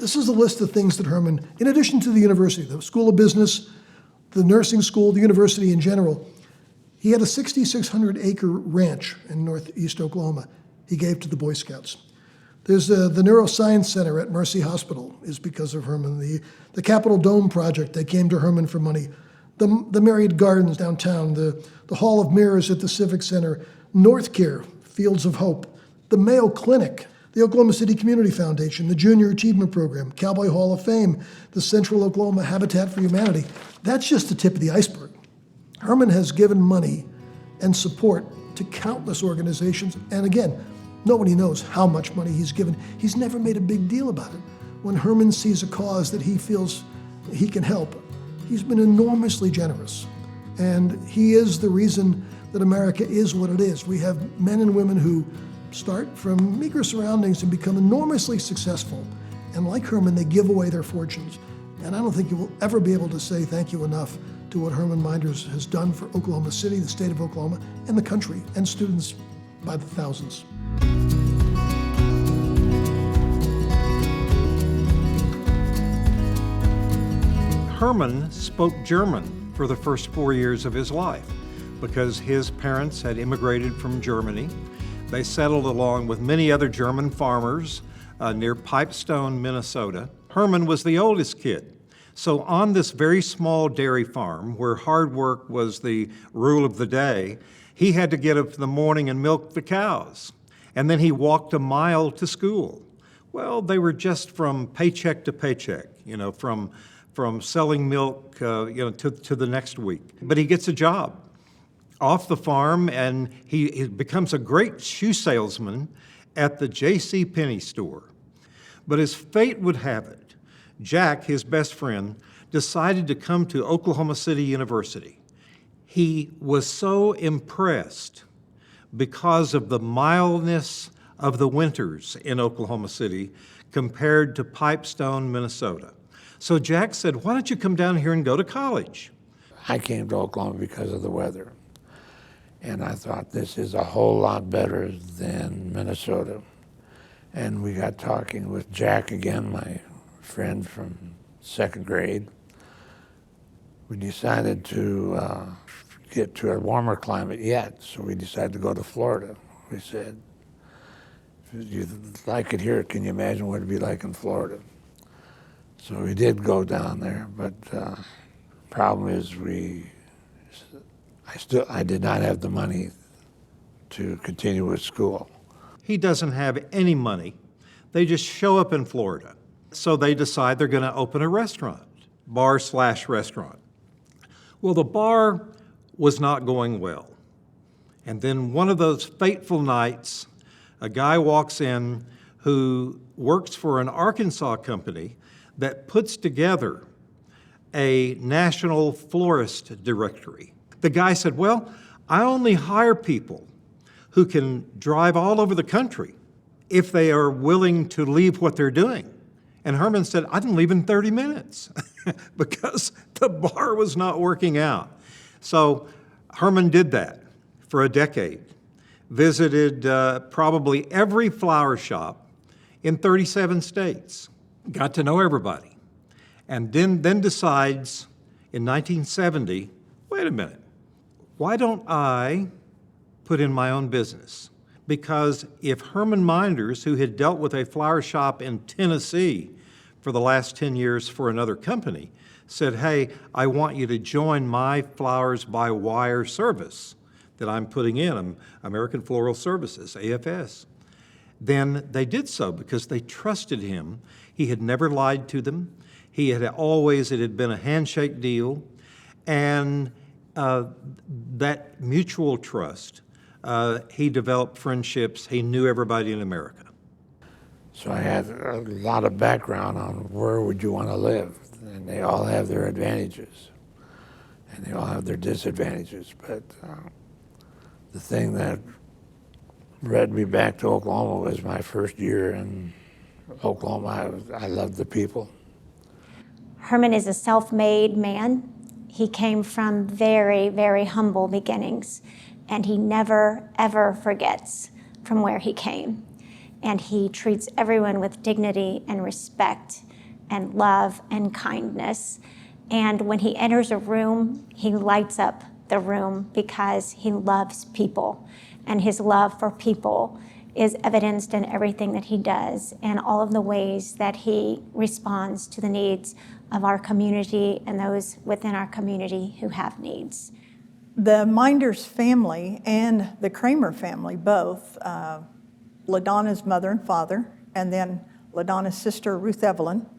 This is a list of things that Herman, in addition to the university, the School of Business, the nursing school, the university in general, he had a 6,600-acre ranch in northeast Oklahoma he gave to the Boy Scouts. There's the Neuroscience Center at Mercy Hospital is because of Herman. The Capitol Dome project, they came to Herman for money. The Marriott Gardens downtown, the Hall of Mirrors at the Civic Center, North Care, Fields of Hope, the Mayo Clinic, the Oklahoma City Community Foundation, the Junior Achievement Program, Cowboy Hall of Fame, the Central Oklahoma Habitat for Humanity. That's just the tip of the iceberg. Herman has given money and support to countless organizations, and again, nobody knows how much money he's given. He's never made a big deal about it. When Herman sees a cause that he feels he can help, he's been enormously generous. And he is the reason that America is what it is. We have men and women who start from meager surroundings and become enormously successful. And like Herman, they give away their fortunes. And I don't think you will ever be able to say thank you enough to what Herman Meinders has done for Oklahoma City, the state of Oklahoma, and the country, and students by the thousands. Herman spoke German for the first 4 years of his life because his parents had immigrated from Germany. They settled along with many other German farmers near Pipestone, Minnesota. Herman was the oldest kid. So on this very small dairy farm where hard work was the rule of the day, he had to get up in the morning and milk the cows. And then he walked a mile to school. Well, they were just from paycheck to paycheck, from selling milk to the next week. But he gets a job off the farm, and he becomes a great shoe salesman at the J.C. Penney store. But as fate would have it, Jack, his best friend, decided to come to Oklahoma City University. He was so impressed because of the mildness of the winters in Oklahoma City compared to Pipestone, Minnesota. So Jack said, why don't you come down here and go to college? I came to Oklahoma because of the weather. And I thought, this is a whole lot better than Minnesota. And we got talking with Jack again, my friend from second grade. We decided to get to a warmer climate yet, so we decided to go to Florida. We said, if you like it here, can you imagine what it'd be like in Florida? So we did go down there, but problem is I did not have the money to continue with school. He doesn't have any money. They just show up in Florida. So they decide they're going to open a restaurant, bar/restaurant. Well, the bar was not going well. And then one of those fateful nights, a guy walks in who works for an Arkansas company that puts together a national florist directory. The guy said, well, I only hire people who can drive all over the country if they are willing to leave what they're doing. And Herman said, I can leave in 30 minutes because the bar was not working out. So Herman did that for a decade, visited probably every flower shop in 37 states, got to know everybody, and then decides in 1970, wait a minute, why don't I put in my own business? Because if Herman Meinders, who had dealt with a flower shop in Tennessee for the last 10 years for another company, said, hey, I want you to join my Flowers by Wire service that I'm putting in, American Floral Services, AFS. Then they did so because they trusted him. He had never lied to them. It had been a handshake deal. And that mutual trust, he developed friendships. He knew everybody in America. So I had a lot of background on where would you want to live. And they all have their advantages. And they all have their disadvantages. But the thing that led me back to Oklahoma was my first year in Oklahoma. I loved the people. Herman is a self-made man. He came from very, very humble beginnings, and he never, ever forgets from where he came. And he treats everyone with dignity and respect. and love and kindness. And when he enters a room, he lights up the room because he loves people. And his love for people is evidenced in everything that he does and all of the ways that he responds to the needs of our community and those within our community who have needs. The Meinders family and the Kramer family, both, LaDonna's mother and father, and then LaDonna's sister, Ruth Evelyn,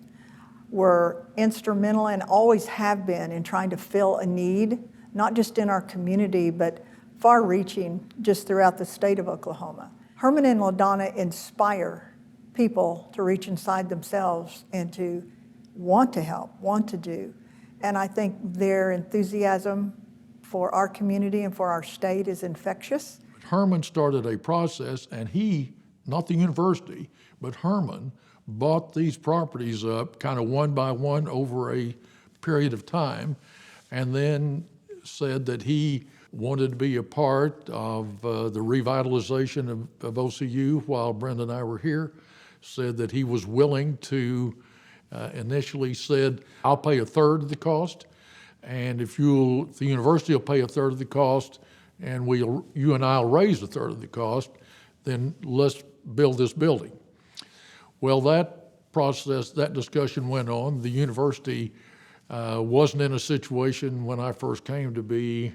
were instrumental and always have been in trying to fill a need, not just in our community, but far-reaching just throughout the state of Oklahoma. Herman and LaDonna inspire people to reach inside themselves and to want to help, want to do. And I think their enthusiasm for our community and for our state is infectious. Herman started a process, and he, not the university, but Herman, bought these properties up kind of one by one over a period of time, and then said that he wanted to be a part of the revitalization of OCU while Brenda and I were here, said that he was willing to, initially said, I'll pay a third of the cost, and if the university will pay a third of the cost, and you and I'll raise a third of the cost, then let's build this building. Well, that process, that discussion went on. The university wasn't in a situation when I first came to be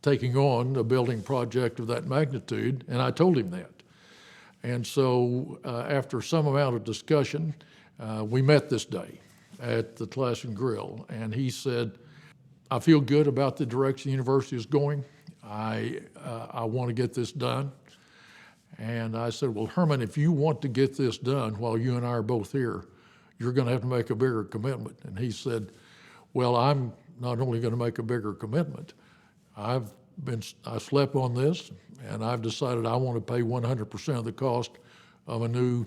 taking on a building project of that magnitude, and I told him that. And so after some amount of discussion, we met this day at the Class and Grill, and he said, I feel good about the direction the university is going. I want to get this done. And I said, well, Herman, if you want to get this done while you and I are both here, you're going to have to make a bigger commitment. And he said, well, I'm not only going to make a bigger commitment, I slept on this, and I've decided I want to pay 100% of the cost of a new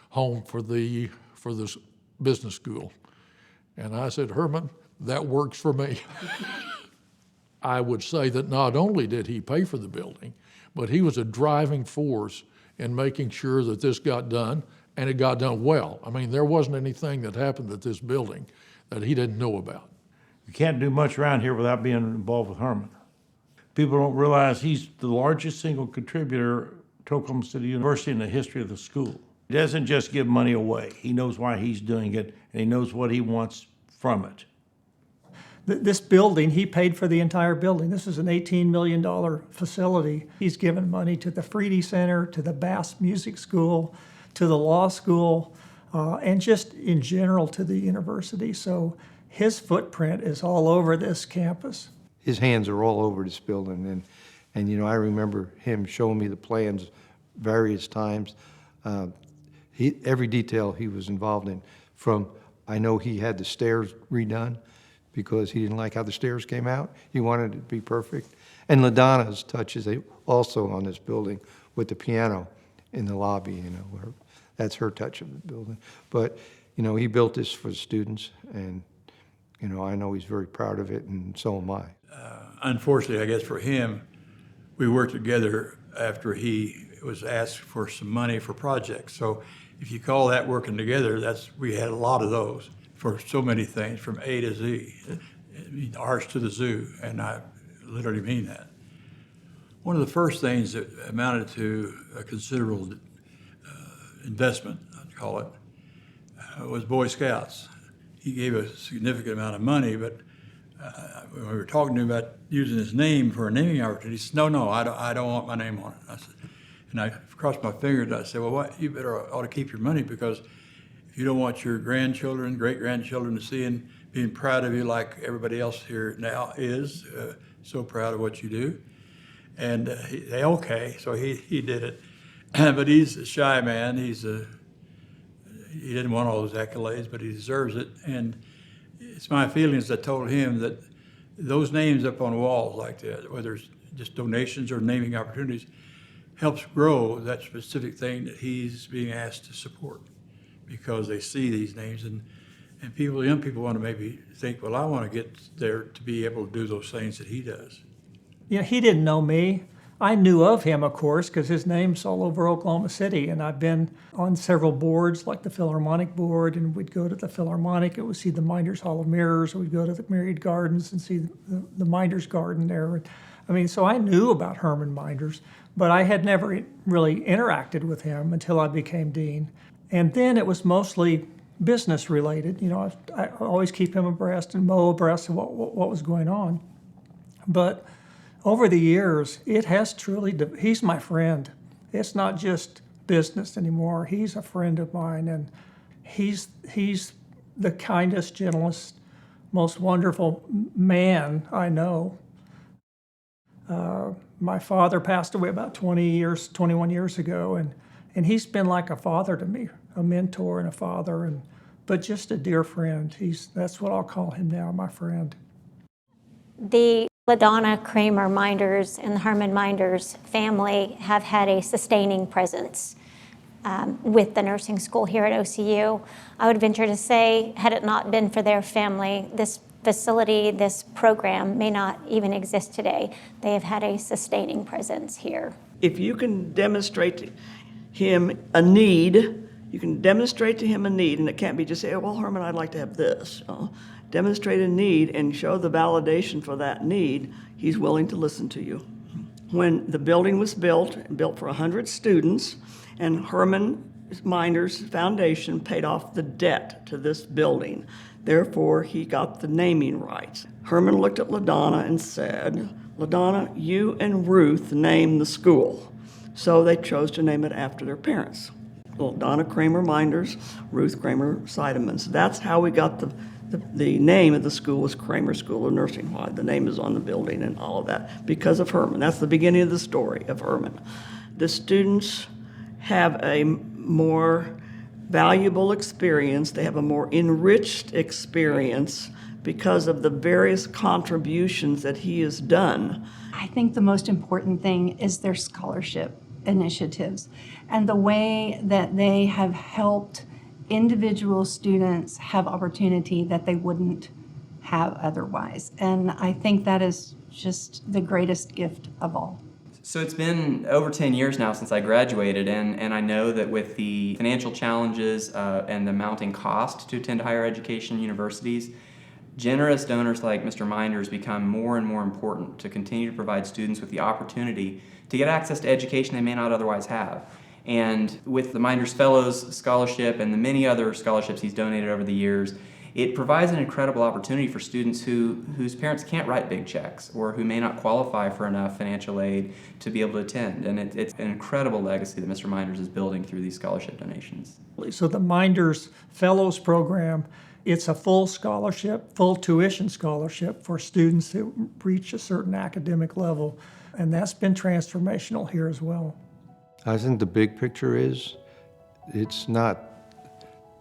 home for this business school. And I said, Herman, that works for me. I would say that not only did he pay for the building, but he was a driving force in making sure that this got done, and it got done well. I mean, there wasn't anything that happened at this building that he didn't know about. You can't do much around here without being involved with Herman. People don't realize he's the largest single contributor to Oklahoma City University in the history of the school. He doesn't just give money away. He knows why he's doing it, and he knows what he wants from it. This building, he paid for the entire building. This is an $18 million facility. He's given money to the Freedy Center, to the Bass Music School, to the law school, and just in general to the university. So his footprint is all over this campus. His hands are all over this building, and you know, I remember him showing me the plans various times. Every detail he was involved in. I know he had the stairs redone because he didn't like how the stairs came out. He wanted it to be perfect. And LaDonna's touches also on this building with the piano in the lobby, you know, that's her touch of the building. But, you know, he built this for the students, and, you know, I know he's very proud of it, and so am I. Unfortunately, I guess for him, we worked together after he was asked for some money for projects. So if you call that working together, we had a lot of those for so many things, from A to Z, arts to the zoo, and I literally mean that. One of the first things that amounted to a considerable investment, I'd call it, was Boy Scouts. He gave a significant amount of money, but when we were talking to him about using his name for a naming opportunity, he said, no, I don't want my name on it. I said, and I crossed my fingers and I said, well, you ought to keep your money, because if you don't want your grandchildren, great-grandchildren to see and being proud of you like everybody else here now is, so proud of what you do. And so he did it. But he's a shy man. He didn't want all those accolades, but he deserves it. And it's my feelings, I told him that those names up on walls like that, whether it's just donations or naming opportunities, helps grow that specific thing that he's being asked to support, because they see these names, and young people want to maybe think, well, I want to get there to be able to do those things that he does. You know, he didn't know me. I knew of him, of course, because his name's all over Oklahoma City, and I've been on several boards, like the Philharmonic board, and we'd go to the Philharmonic, and we'd see the Meinders Hall of Mirrors, we'd go to the Myriad Gardens and see the Meinders Garden there. I mean, so I knew about Herman Meinders, but I had never really interacted with him until I became dean. And then it was mostly business related. You know, I always keep him abreast and Mo abreast of what was going on. But over the years, it has truly, he's my friend. It's not just business anymore. He's a friend of mine, and he's the kindest, gentlest, most wonderful man I know. My father passed away about 21 years ago, and he's been like a father to me, a mentor and a father, but just a dear friend. That's what I'll call him now, my friend. The LaDonna Kramer Meinders and the Herman Meinders family have had a sustaining presence with the nursing school here at OCU. I would venture to say, had it not been for their family, this facility, this program may not even exist today. They have had a sustaining presence here. If you can demonstrate to him a need, and it can't be just say, oh, well, Herman, I'd like to have this. Demonstrate a need and show the validation for that need, he's willing to listen to you. When the building was built for 100 students, and Herman Meinders Foundation paid off the debt to this building. Therefore, he got the naming rights. Herman looked at LaDonna and said, LaDonna, you and Ruth name the school. So they chose to name it after their parents. LaDonna Kramer Meinders, Ruth Kramer Seidemans. That's how we got the name of the school was Kramer School of Nursing. Why the name is on the building and all of that, because of Herman. That's the beginning of the story of Herman. The students have a more valuable experience. They have a more enriched experience because of the various contributions that he has done. I think the most important thing is their scholarship initiatives and the way that they have helped individual students have opportunity that they wouldn't have otherwise. And I think that is just the greatest gift of all. So it's been over 10 years now since I graduated, and I know that with the financial challenges and the mounting cost to attend higher education universities, generous donors like Mr. Meinders become more and more important to continue to provide students with the opportunity to get access to education they may not otherwise have. And with the Meinders Fellows Scholarship and the many other scholarships he's donated over the years, it provides an incredible opportunity for students whose parents can't write big checks or who may not qualify for enough financial aid to be able to attend. And it's an incredible legacy that Mr. Meinders is building through these scholarship donations. So the Meinders Fellows Program, it's a full scholarship, full tuition scholarship for students that reach a certain academic level. And that's been transformational here as well. I think the big picture is, it's not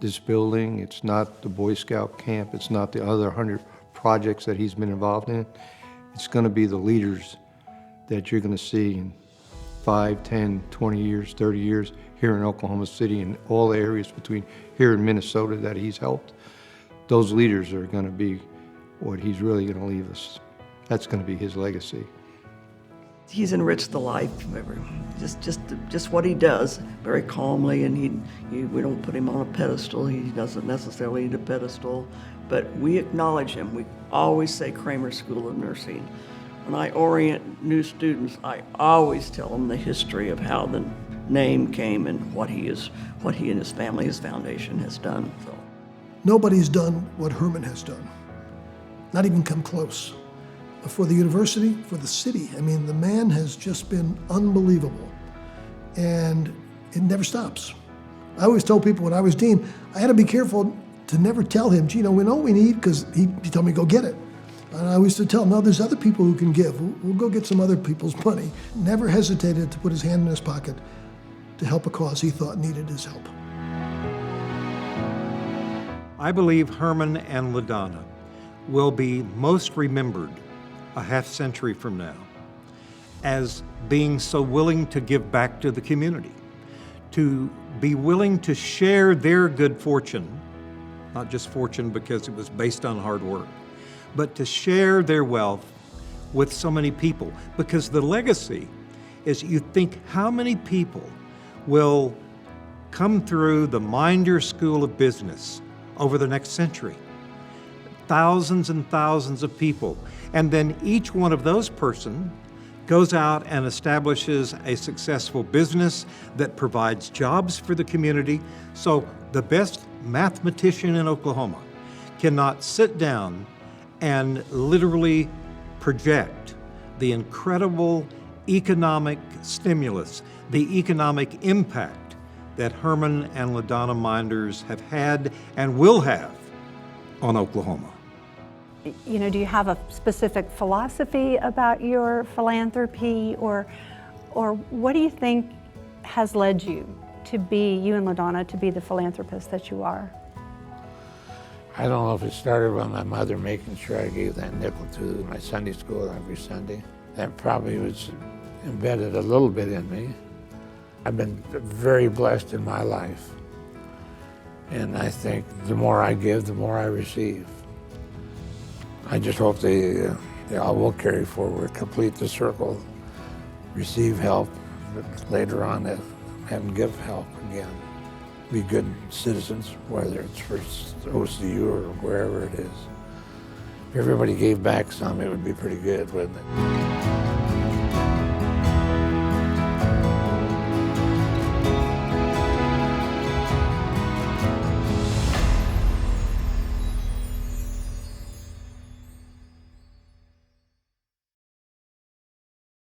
this building, it's not the Boy Scout camp, it's not the other 100 projects that he's been involved in. It's going to be the leaders that you're going to see in 5, 10, 20 years, 30 years here in Oklahoma City and all the areas between here and Minnesota that he's helped. Those leaders are going to be what he's really going to leave us. That's going to be his legacy. He's enriched the life of just what he does very calmly, and we don't put him on a pedestal. He doesn't necessarily need a pedestal, but we acknowledge him. We always say Kramer School of Nursing. When I orient new students, I always tell them the history of how the name came and what he and his family, his foundation has done. So. Nobody's done what Herman has done. Not even come close. For the university, for the city. I mean, the man has just been unbelievable. And it never stops. I always told people when I was dean, I had to be careful to never tell him, gee, we know what we need, because he told me, go get it. And I used to tell him, no, there's other people who can give. We'll go get some other people's money. Never hesitated to put his hand in his pocket to help a cause he thought needed his help. I believe Herman and LaDonna will be most remembered a half century from now as being so willing to give back to the community, to be willing to share their good fortune, not just fortune because it was based on hard work, but to share their wealth with so many people, because the legacy is you think how many people will come through the Meinders School of Business over the next century. Thousands and thousands of people. And then each one of those persons goes out and establishes a successful business that provides jobs for the community. So the best mathematician in Oklahoma cannot sit down and literally project the incredible economic stimulus, the economic impact that Herman and LaDonna Meinders have had and will have on Oklahoma. You know, do you have a specific philosophy about your philanthropy, or what do you think has led you and LaDonna, to be the philanthropist that you are? I don't know if it started with my mother making sure I gave that nickel to my Sunday school every Sunday. That probably was embedded a little bit in me. I've been very blessed in my life. And I think the more I give, the more I receive. I just hope they all will carry forward, complete the circle, receive help, but later on have them give help again. Be good citizens, whether it's for OCU or wherever it is. If everybody gave back some, it would be pretty good, wouldn't it?